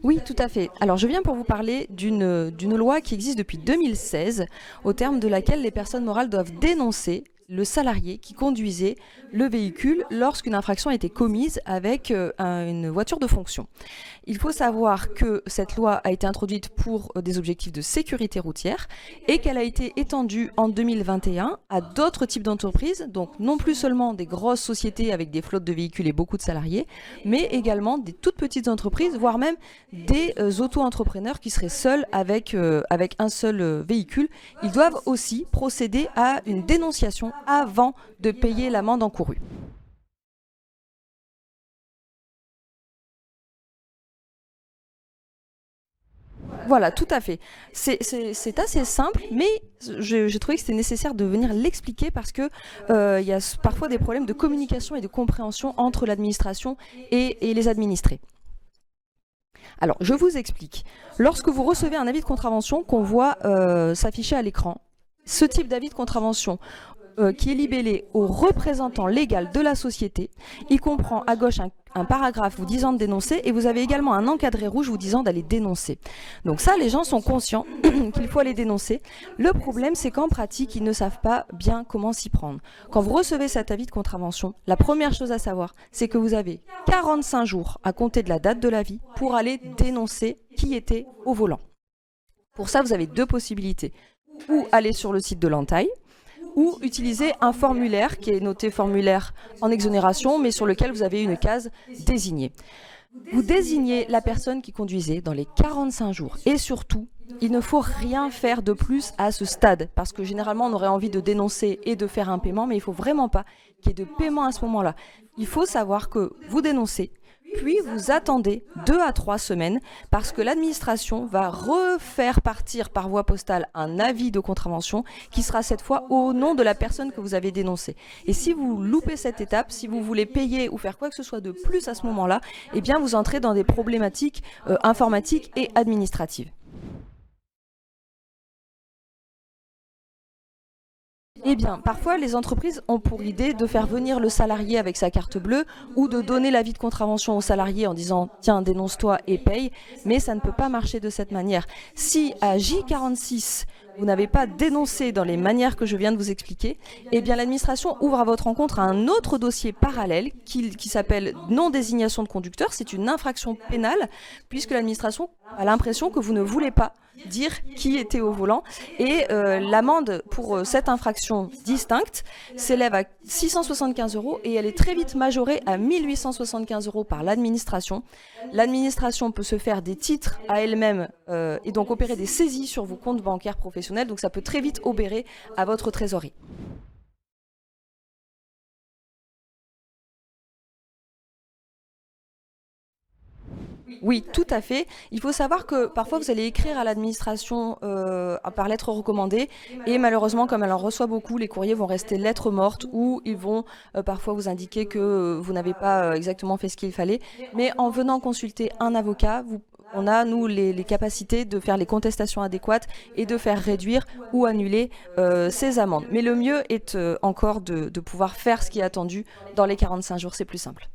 Oui, tout à fait. Alors, je viens pour vous parler d'une loi qui existe depuis 2016, au terme de laquelle les personnes morales doivent dénoncer le salarié qui conduisait le véhicule lorsqu'une infraction a été commise avec une voiture de fonction. Il faut savoir que cette loi a été introduite pour des objectifs de sécurité routière et qu'elle a été étendue en 2021 à d'autres types d'entreprises, donc non plus seulement des grosses sociétés avec des flottes de véhicules et beaucoup de salariés, mais également des toutes petites entreprises, voire même des auto-entrepreneurs qui seraient seuls avec un seul véhicule. Ils doivent aussi procéder à une dénonciation avant de payer l'amende encourue. Voilà, tout à fait. C'est assez simple, mais j'ai trouvé que c'était nécessaire de venir l'expliquer parce que il y a parfois des problèmes de communication et de compréhension entre l'administration et les administrés. Alors, je vous explique. Lorsque vous recevez un avis de contravention qu'on voit s'afficher à l'écran, ce type d'avis de contravention qui est libellé au représentant légal de la société, il comprend à gauche un paragraphe vous disant de dénoncer et vous avez également un encadré rouge vous disant d'aller dénoncer. Donc ça, les gens sont conscients qu'il faut aller dénoncer. Le problème, c'est qu'en pratique, ils ne savent pas bien comment s'y prendre. Quand vous recevez cet avis de contravention, la première chose à savoir, c'est que vous avez 45 jours à compter de la date de l'avis pour aller dénoncer qui était au volant. Pour ça, vous avez deux possibilités. Ou aller sur le site de l'entaille, ou utiliser un formulaire qui est noté formulaire en exonération, mais sur lequel vous avez une case désignée. Vous désignez la personne qui conduisait dans les 45 jours. Et surtout, il ne faut rien faire de plus à ce stade, parce que généralement, on aurait envie de dénoncer et de faire un paiement, mais il ne faut vraiment pas qu'il y ait de paiement à ce moment-là. Il faut savoir que vous dénoncez, puis vous attendez 2 à 3 semaines parce que l'administration va refaire partir par voie postale un avis de contravention qui sera cette fois au nom de la personne que vous avez dénoncée. Et si vous loupez cette étape, si vous voulez payer ou faire quoi que ce soit de plus à ce moment-là, eh bien vous entrez dans des problématiques informatiques et administratives. Eh bien, parfois, les entreprises ont pour idée de faire venir le salarié avec sa carte bleue ou de donner l'avis de contravention au salarié en disant « tiens, dénonce-toi et paye », mais ça ne peut pas marcher de cette manière. Si à J46, vous n'avez pas dénoncé dans les manières que je viens de vous expliquer, eh bien l'administration ouvre à votre rencontre un autre dossier parallèle qui s'appelle non-désignation de conducteur. C'est une infraction pénale puisque l'administration a l'impression que vous ne voulez pas dire qui était au volant et l'amende pour cette infraction distincte s'élève à 675 € et elle est très vite majorée à 1875 € par l'administration. L'administration peut se faire des titres à elle-même et donc opérer des saisies sur vos comptes bancaires professionnels, donc ça peut très vite obérer à votre trésorerie. Oui, tout à fait. Il faut savoir que parfois vous allez écrire à l'administration par lettre recommandée et malheureusement comme elle en reçoit beaucoup, les courriers vont rester lettres mortes ou ils vont parfois vous indiquer que vous n'avez pas exactement fait ce qu'il fallait. Mais en venant consulter un avocat, on a, nous, les capacités de faire les contestations adéquates et de faire réduire ou annuler ces amendes. Mais le mieux est encore de pouvoir faire ce qui est attendu dans les 45 jours, c'est plus simple.